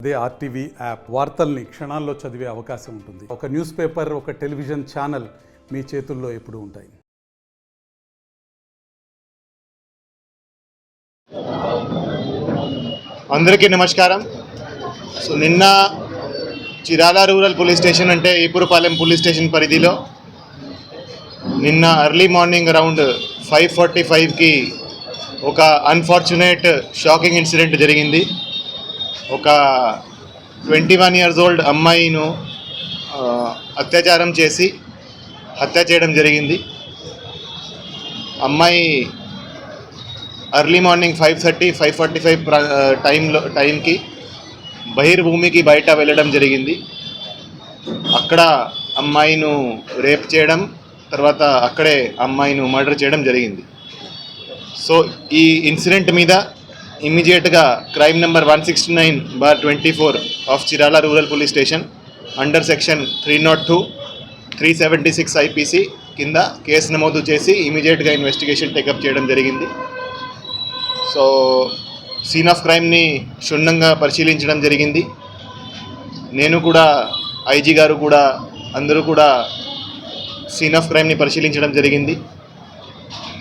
అదే RTV app వార్తల్ని క్షణాల్లో చదివే అవకాశం ఉంటుంది. ఒక న్యూస్ పేపర్, ఒక టెలివిజన్ ఛానల్ మీ చేతుల్లో ఎప్పుడూ ఉంటాయి. అందరికీ నమస్కారం. సో నిన్న చిరాల రూరల్ పోలీస్ స్టేషన్ అంటే ఈపురపాలెం పోలీస్ స్టేషన్ పరిధిలో నిన్న ఎర్లీ మార్నింగ్ అరౌండ్ 5:45కి ఒక అన్ఫార్చునేట్ షాకింగ్ ఇన్సిడెంట్ జరిగింది. ఒక 21 years old అమ్మాయిను అత్యాచారం చేసి హత్య చేయడం జరిగింది. అమ్మాయి ఎర్లీ మార్నింగ్ 5:30-5:45 టైంకి బహిర్భూమికి బయట వెళ్ళడం జరిగింది. అక్కడ అమ్మాయిను రేప్ చేయడం, తర్వాత అక్కడే అమ్మాయిను మర్డర్ చేయడం జరిగింది. సో ఈ ఇన్సిడెంట్ మీద ఇమ్మీడియట్గా crime number 169/24 of Chirala rural police station under section 302, 376 IPC కింద కేసు నమోదు చేసి ఇమీడియట్గా ఇన్వెస్టిగేషన్ టేకప్ చేయడం జరిగింది. సో సీన్ ఆఫ్ క్రైమ్ని క్షుణ్ణంగా పరిశీలించడం జరిగింది. నేను కూడా, ఐజీ గారు కూడా, అందరూ కూడా సీన్ ఆఫ్ క్రైమ్ని పరిశీలించడం జరిగింది.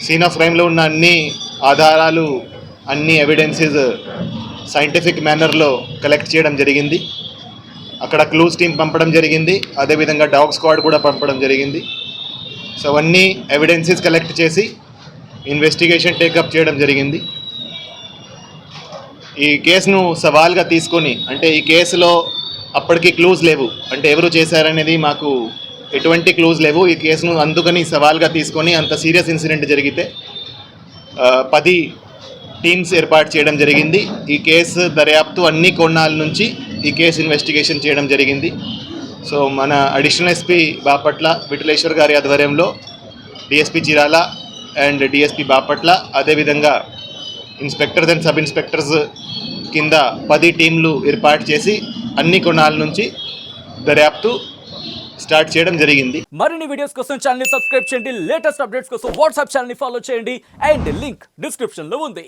సీన్ ఆఫ్ క్రైమ్లో ఉన్న అన్ని ఆధారాలు, అన్ని ఎవిడెన్సెస్ సైంటిఫిక్ మేనర్లో కలెక్ట్ చేయడం జరిగింది. అక్కడ క్లూస్ టీమ్ పంపడం జరిగింది, అదేవిధంగా డాగ్ స్క్వాడ్ కూడా పంపడం జరిగింది. సో అవన్నీ ఎవిడెన్సెస్ కలెక్ట్ చేసి ఇన్వెస్టిగేషన్ టేకప్ చేయడం జరిగింది. ఈ కేసును సవాల్గా తీసుకొని, అంటే ఈ కేసులో అప్పటికి క్లూస్ లేవు, అంటే ఎవరు చేశారనేది మాకు ఎటువంటి క్లూస్ లేవు. ఈ కేసును అందుకని సవాల్గా తీసుకొని, అంత సీరియస్ ఇన్సిడెంట్ జరిగితే 10 టీమ్స్ ఏర్పాటు చేయడం జరిగింది. ఈ కేసు దర్యాప్తు అన్ని కోణాల నుంచి ఈ కేసు ఇన్వెస్టిగేషన్ చేయడం జరిగింది. సో మన అడిషనల్ ఎస్పీ బాపట్ల విఠలేశ్వర్ గారి ఆధ్వర్యంలో DSP Chirala and DSP Bapatla, అదేవిధంగా ఇన్స్పెక్టర్స్ అండ్ సబ్ ఇన్స్పెక్టర్స్ కింద 10 టీంలు ఏర్పాటు చేసి అన్ని కోణాల నుంచి దర్యాప్తు స్టార్ట్ చేయడం జరిగింది. మరిన్ని వీడియోస్ కోసం ఛానల్ ని సబ్స్క్రైబ్ చేయండి. లేటెస్ట్ అప్డేట్స్ కోసం వాట్సాప్ ఛానల్ ని ఫాలో చేయండి. అండ్ లింక్ డిస్క్రిప్షన్ లో ఉంది.